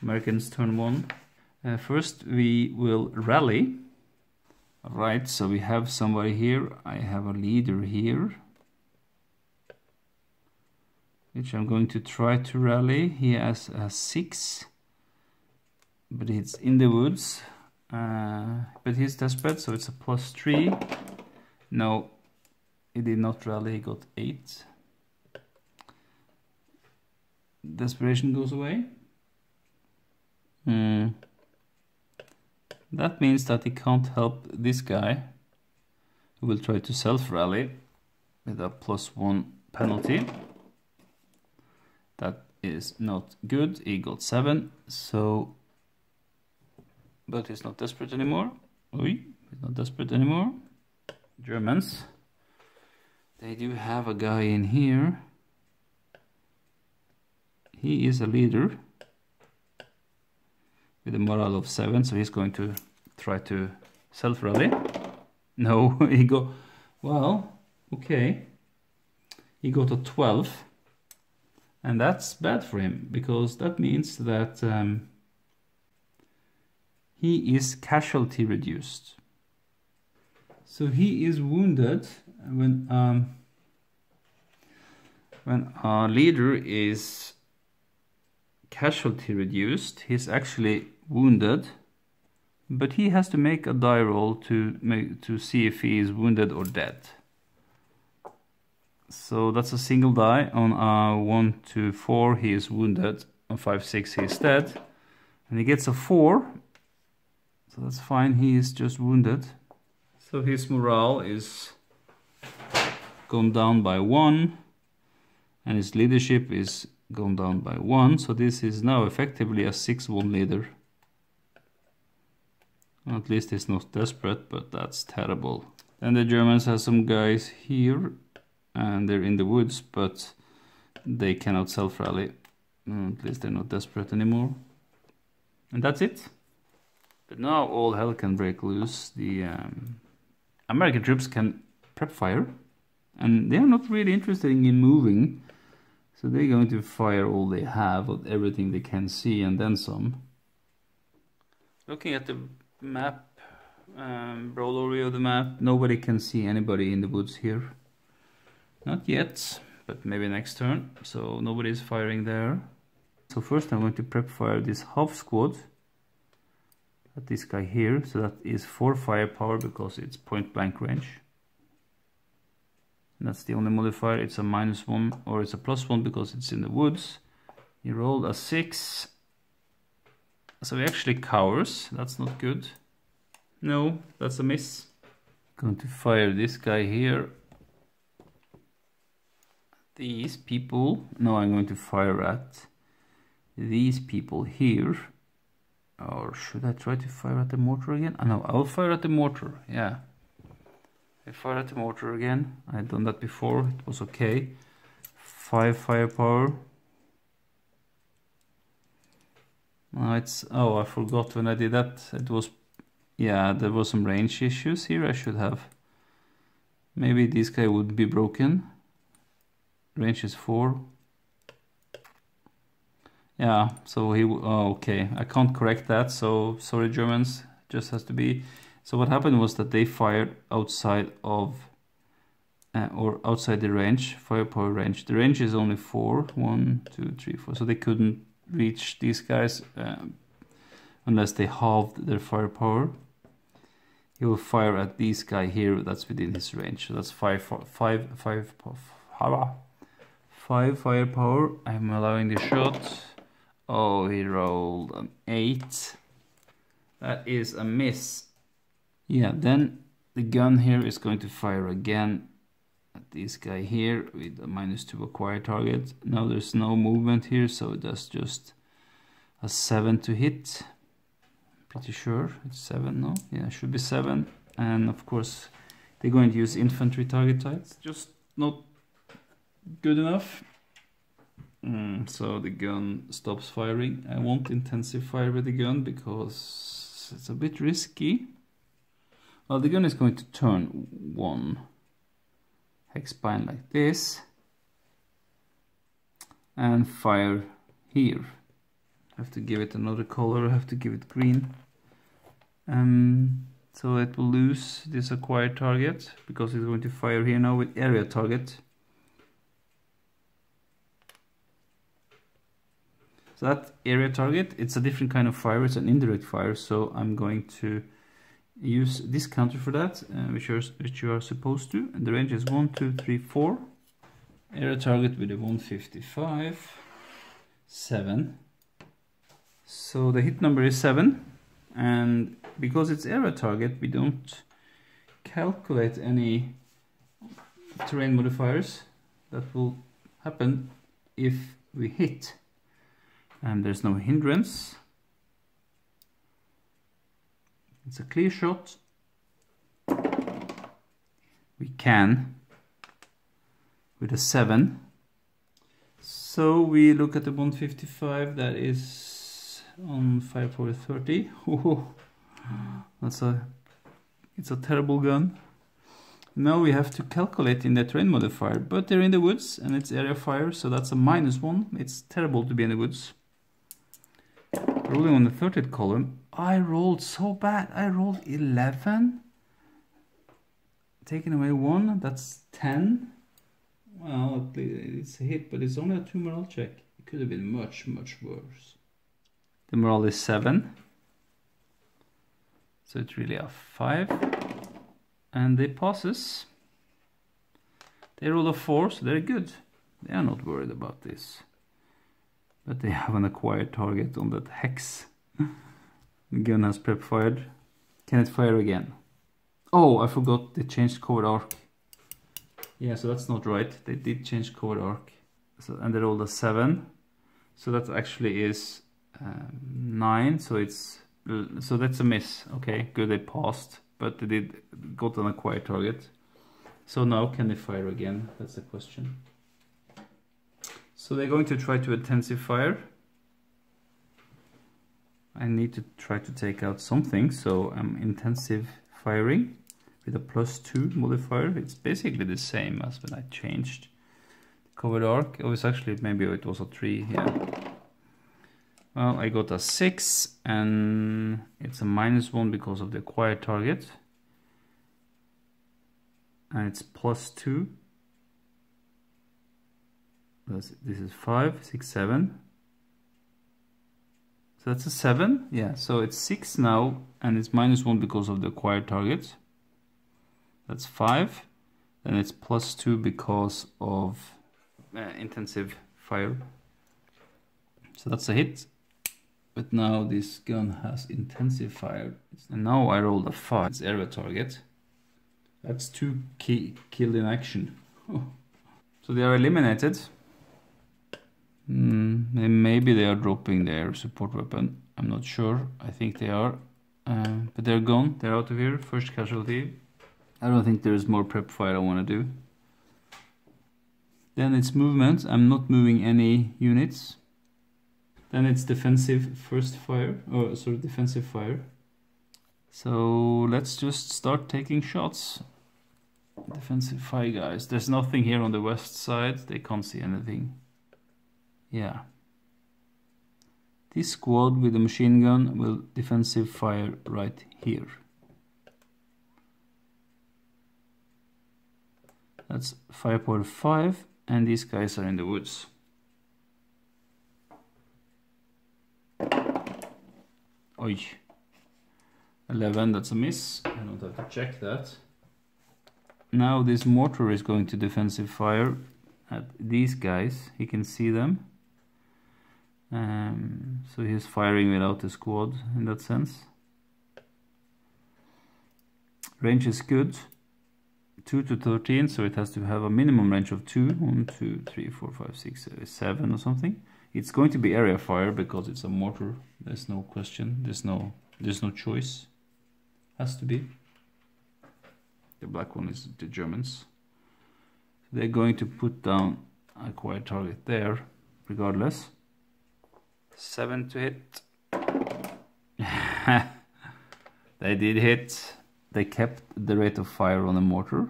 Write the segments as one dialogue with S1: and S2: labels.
S1: Americans turn 1. First we will rally. Right, so we have somebody here. I have a leader here, which I'm going to try to rally. He has a 6, but it's in the woods. But he's desperate, so it's a +3. No, he did not rally, he got 8. Desperation goes away. That means that he can't help this guy, who will try to self-rally with a +1 penalty. That is not good. He got 7, so... But he's not desperate anymore. He's not desperate anymore. Germans. They do have a guy in here. He is a leader with a morale of 7, so he's going to try to self-rally. No, he got... Well, okay. He got a 12. And that's bad for him, because that means that he is casualty reduced. So he is wounded when a leader is casualty reduced. He's actually wounded, but he has to make a die roll to see if he is wounded or dead. So that's a single die. On 1 to 4 he is wounded, on 5, 6 he is dead, and he gets a 4, so that's fine. He is just wounded, so his morale is gone down by 1, and his leadership is gone down by 1, so this is now effectively a 6-1 leader. At least he's not desperate, but that's terrible. Then the Germans have some guys here, and they're in the woods, but they cannot self-rally. At least they're not desperate anymore. And that's it. But now all hell can break loose. The American troops can prep fire, and they're not really interested in moving, so they're going to fire all they have, of everything they can see, and then some. Looking at the map, broad overview of the map, nobody can see anybody in the woods here. Not yet, but maybe next turn. So nobody is firing there. So first I'm going to prep fire this half squad at this guy here. So that is 4 firepower because it's point blank range. And that's the only modifier. It's a -1, or it's a +1 because it's in the woods. He rolled a 6. So he actually cowers. That's not good. No, that's a miss. Going to fire this guy here. These people. No, I'm going to fire at these people here. Or should I try to fire at the mortar again? Oh, no, I'll fire at the mortar. Yeah. I fire at the mortar again. I've done that before. It was okay. 5 firepower. Oh, I forgot when I did that. It was... Yeah, there was some range issues here. I should have... Maybe this guy would be broken. Range is 4. Yeah, so he... Oh, okay. I can't correct that, so sorry Germans. Just has to be... So what happened was that they fired outside of... or outside the range, firepower range. The range is only 4. 1, 2, 3, 4. So they couldn't reach these guys unless they halved their firepower. He will fire at this guy here that's within his range. So that's 5 firepower. I'm allowing the shot. Oh, he rolled an 8. That is a miss. Yeah, then the gun here is going to fire again at this guy here with a -2 acquire target. Now there's no movement here, so that's just a 7 to hit. Pretty sure it's 7, no? Yeah, it should be 7. And of course they're going to use infantry target types, just not good enough. So the gun stops firing. I won't intensify with the gun because it's a bit risky. Well, the gun is going to turn 1 hex spine like this and fire here. I have to give it another color. I have to give it green. So it will lose this acquired target because it's going to fire here now with area target. So that area target, it's a different kind of fire. It's an indirect fire. So I'm going to use this counter for that, which you are supposed to. And the range is 1, 2, 3, 4. Area target with a 155, 7. So the hit number is 7. And because it's area target, we don't calculate any terrain modifiers. That will happen if we hit. And there's no hindrance. It's a clear shot. We can with a 7. So we look at the 155. That is on 5.30. Oh, it's a terrible gun. Now we have to calculate in the terrain modifier, but they're in the woods and it's area fire, so that's a -1. It's terrible to be in the woods. Rolling on the 30th column, I rolled so bad. I rolled 11. Taking away 1, that's 10. Well, it's a hit, but it's only a 2 morale check. It could have been much, much worse. The morale is 7. So it's really a 5. And they passes. They roll a 4, so they're good. They are not worried about this. But they have an acquired target on that hex. The gun has prep fired. Can it fire again? Oh, I forgot they changed covert arc. Yeah, so that's not right. They did change covert arc. So, and they rolled a 7. So that actually is 9. So that's a miss. Okay, good, they passed. But they did got an acquired target. So now can they fire again? That's the question. So they're going to try to intensify. I need to try to take out something, so I'm intensive firing with a +2 modifier. It's basically the same as when I changed covert arc. Oh, it's actually, maybe it was a 3, yeah. Well, I got a 6 and it's a -1 because of the acquired target. And it's +2. This is 5, 6, 7. So that's a 7. Yeah, so it's 6 now, and it's -1 because of the acquired target. That's 5. Then it's +2 because of intensive fire. So that's a hit. But now this gun has intensive fire. And now I rolled a 5. It's area target. That's 2 killed in action. Oh. So they are eliminated. Maybe they are dropping their support weapon. I'm not sure. I think they are. But they're gone. They're out of here. First casualty. I don't think there's more prep fire I want to do. Then it's movement. I'm not moving any units. Then it's defensive first fire. Oh, sorry, defensive fire. So let's just start taking shots. Defensive fire, guys. There's nothing here on the west side. They can't see anything. Yeah. This squad with the machine gun will defensive fire right here. That's 5.5, and these guys are in the woods. Oi. 11, that's a miss. I don't have to check that. Now this mortar is going to defensive fire at these guys. He can see them. So he's firing without the squad in that sense. Range is good. 2 to 13, so it has to have a minimum range of 2. 1, 2, 3, 4, 5, 6, 7 or something. It's going to be area fire because it's a mortar. There's no question. There's no choice. Has to be. The black one is the Germans. They're going to put down a acquired target there, regardless. 7 to hit. They did hit. They kept the rate of fire on the mortar.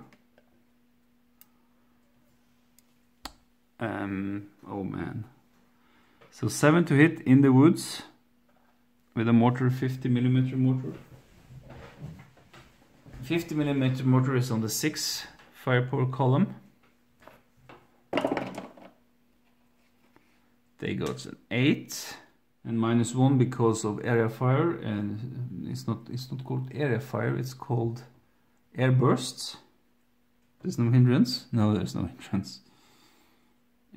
S1: Oh man. So 7 to hit in the woods with a mortar, 50mm mortar. 50mm mortar is on the 6 fire power column. They got an 8 and -1 because of area fire, and it's not called area fire, it's called air bursts. There's no hindrance? No, there's no hindrance.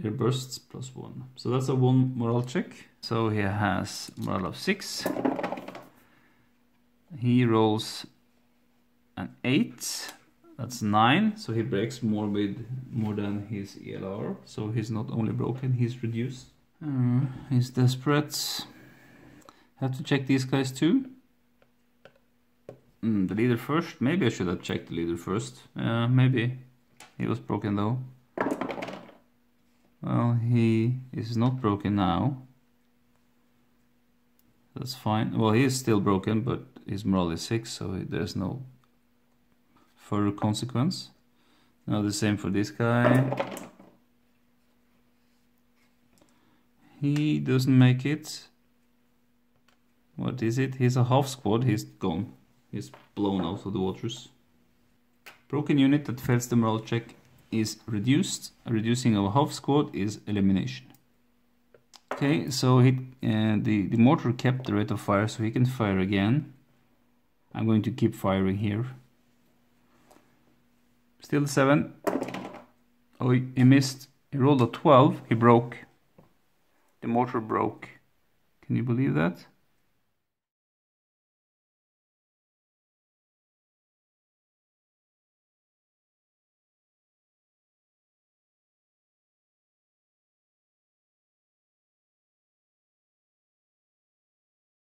S1: Air bursts +1. So that's a 1 morale check. So he has morale of 6. He rolls an 8. That's 9. So he breaks more than his ELR. So he's not only broken, he's reduced. He's desperate. Have to check these guys too. The leader first. Maybe I should have checked the leader first. Maybe. He was broken though. Well, he is not broken now. That's fine. Well, he is still broken, but his morale is 6, so there's no further consequence. Now the same for this guy. He doesn't make it. What is it? He's a half squad. He's gone. He's blown out of the waters. Broken unit that fails the morale check is reduced. A reducing of a half squad is elimination. Okay, so the mortar kept the rate of fire, so he can fire again. I'm going to keep firing here. Still 7. Oh, he missed. He rolled a 12. He broke. The mortar broke. Can you believe that?